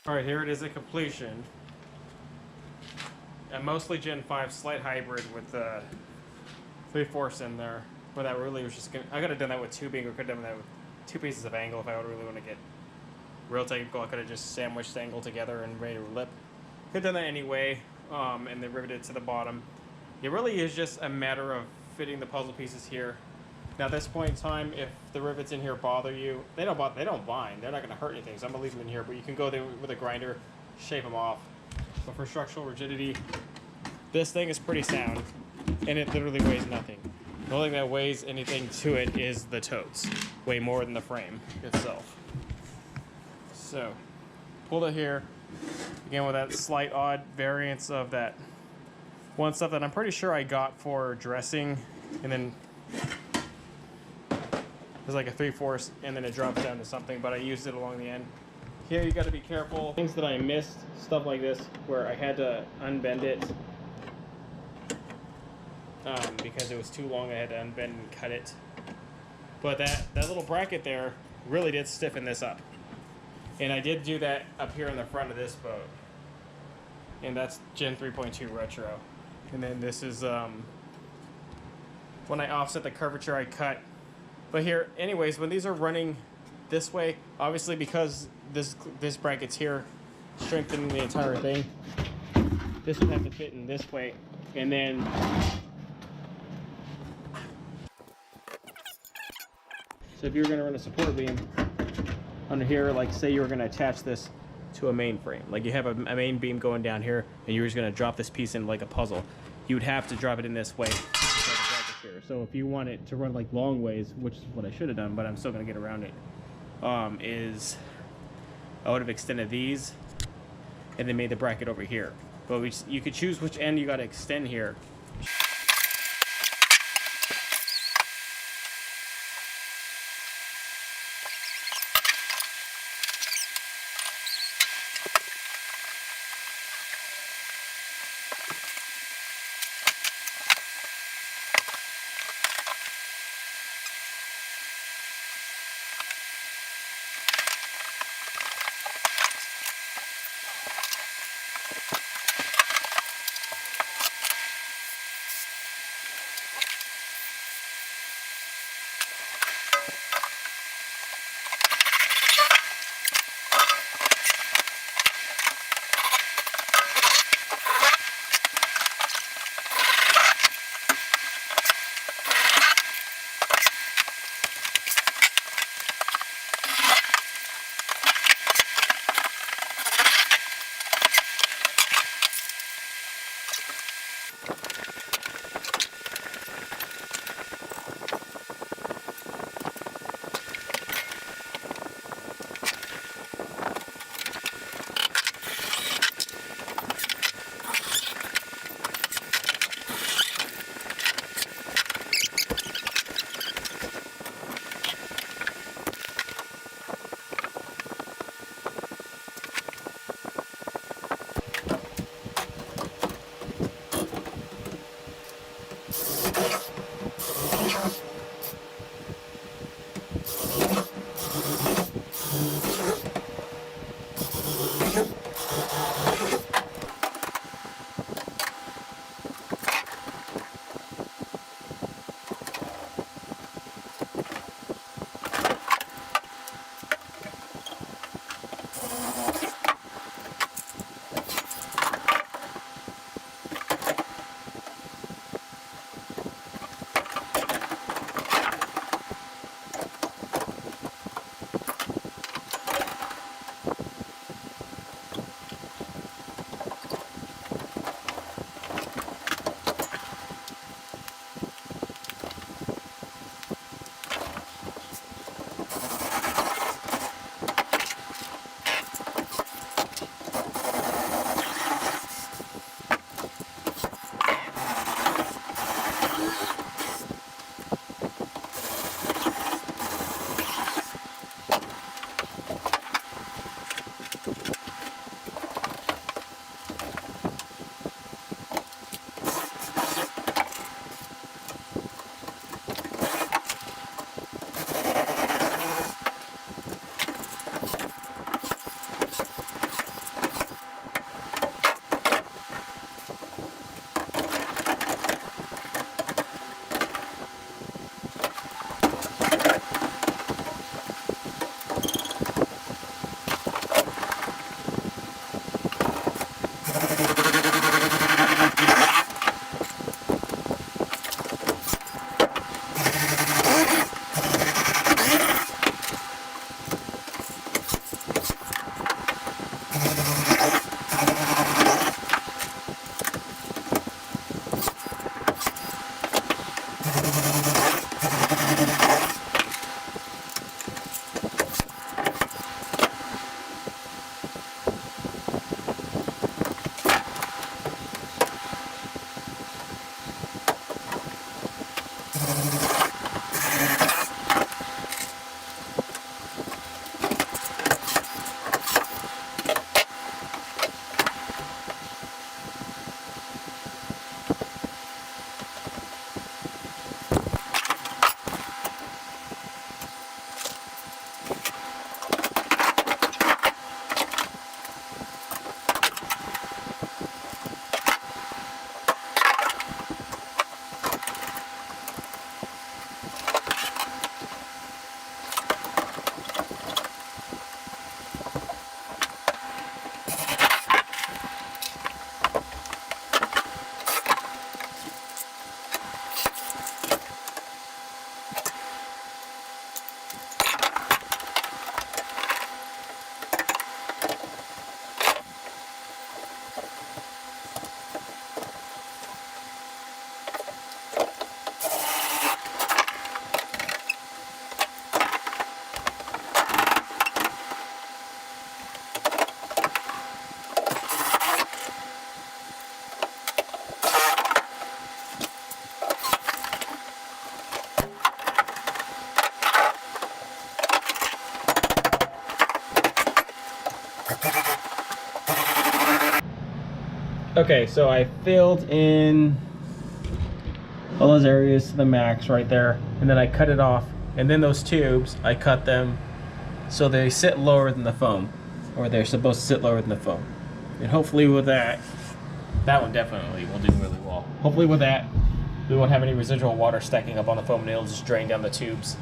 Alright, here it is at completion. A mostly Gen 5 slight hybrid with 3/4 in there. But that really was just gonna. I could have done that with tubing, or could have done that with 2 pieces of angle if I would really want to get real technical. I could have just sandwiched the angle together and made a lip. Could have done that anyway, and then riveted to the bottom. It really is just a matter of fitting the puzzle pieces here. Now, at this point in time, if the rivets in here bother you, they don't bind. They're not going to hurt anything, so I'm going to leave them in here. But you can go there with a grinder, shape them off. But for structural rigidity, this thing is pretty sound, and it literally weighs nothing. The only thing that weighs anything to it is the totes. Way more than the frame itself. So, pulled it here. Again, with that slight odd variance of that one stuff that I'm pretty sure I got for dressing, and then it's like a 3/4, and then it drops down to something, but I used it along the end. Here you got to be careful. Things that I missed, stuff like this, where I had to unbend it because it was too long. I had to unbend and cut it. But that little bracket there really did stiffen this up. And I did do that up here in the front of this boat. And that's Gen 3.2 Retro. And then this is when I offset the curvature I cut. But here, anyways, when these are running this way, obviously because this bracket's here, strengthening the entire thing, this would have to fit in this way. And then so if you were going to run a support beam under here, like say you were going to attach this to a main frame, like you have a main beam going down here, and you're just going to drop this piece in like a puzzle, you would have to drop it in this way. So if you want it to run like long ways, which is what I should have done, but I'm still going to get around it, is I would have extended these and then made the bracket over here. But you could choose which end you got to extend here. Okay, so I filled in all those areas to the max right there, and then I cut it off. And then those tubes, I cut them so they sit lower than the foam, or they're supposed to sit lower than the foam. And hopefully with that one definitely will do really well. Hopefully with that, we won't have any residual water stacking up on the foam, and it'll just drain down the tubes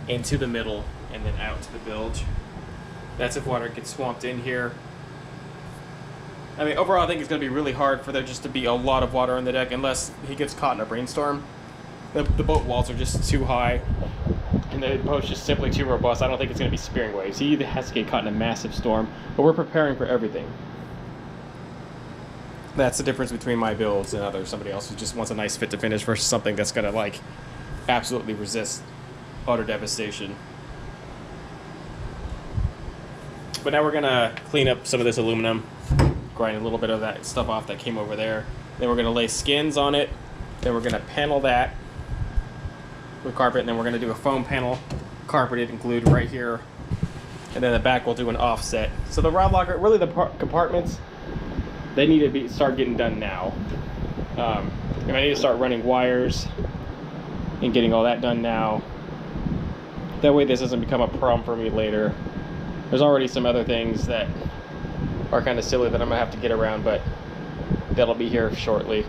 into the middle and then out to the bilge. That's if water gets swamped in here. I mean, overall, I think it's going to be really hard for there just to be a lot of water on the deck unless he gets caught in a brainstorm. The boat walls are just too high, and the boat's just simply too robust. I don't think it's going to be spearing waves. He either has to get caught in a massive storm, but we're preparing for everything. That's the difference between my builds and others. Somebody else who just wants a nice fit to finish versus something that's going to, like, absolutely resist utter devastation. But now we're going to clean up some of this aluminum, grind a little bit of that stuff off that came over there. Then we're going to lay skins on it. Then we're going to panel that with carpet. And then we're going to do a foam panel, carpeted and glued right here. And then the back we'll do an offset. So the rod locker, really the compartments, they need to start getting done now. And I need to start running wires and getting all that done now. That way this doesn't become a problem for me later. There's already some other things that are kind of silly that I'm gonna have to get around, but that'll be here shortly.